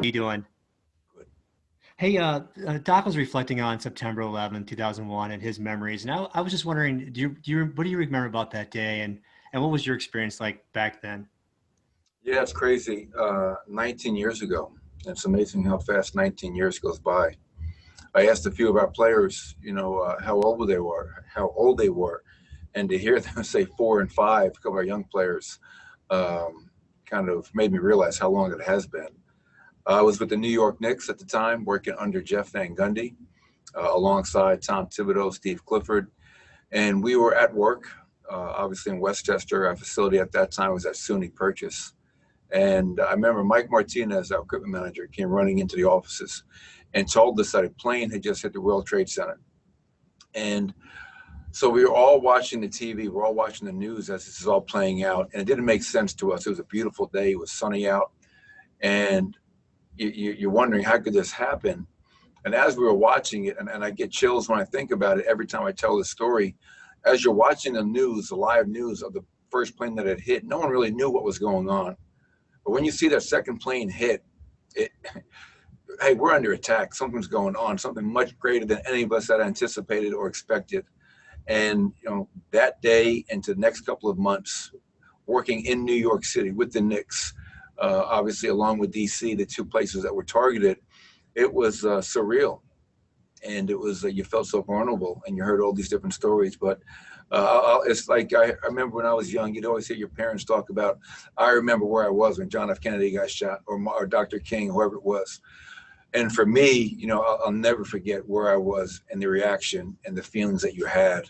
you doing? Hey, Doc was reflecting on September 11th, 2001 and his memories. And I was just wondering, what do you remember about that day and what was your experience like back then? Yeah, it's crazy. 19 years ago. It's amazing how fast 19 years goes by. I asked a few of our players, how old they were, and to hear them say 4 and 5, a couple of our young players, kind of made me realize how long it has been. I was with the New York Knicks at the time, working under Jeff Van Gundy, alongside Tom Thibodeau, Steve Clifford, and we were at work, obviously in Westchester. Our facility at that time was at SUNY Purchase. And I remember Mike Martinez, our equipment manager, came running into the offices and told us that a plane had just hit the World Trade Center. And so we were all watching the TV, we're all watching the news as this is all playing out. And it didn't make sense to us. It was a beautiful day, it was sunny out. And you're wondering, how could this happen? And as we were watching it, and I get chills when I think about it every time I tell the story, as you're watching the news, the live news of the first plane that had hit, no one really knew what was going on. But when you see that second plane hit, it, hey, we're under attack. Something's going on, something much greater than any of us had anticipated or expected. And that day into the next couple of months, working in New York City with the Knicks, obviously along with DC, the two places that were targeted, it was surreal. And it was you felt so vulnerable, and you heard all these different stories. But it's like I remember when I was young, you'd always hear your parents talk about, I remember where I was when John F. Kennedy got shot, or Dr. King, whoever it was. And for me, I'll never forget where I was and the reaction and the feelings that you had,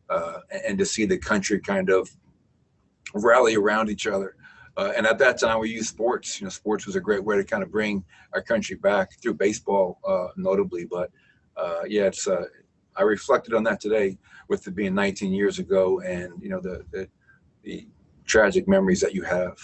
and to see the country kind of rally around each other. And at that time, we used sports. Sports was a great way to kind of bring our country back through baseball, notably. But yeah, I reflected on that today with it being 19 years ago, and the tragic memories that you have.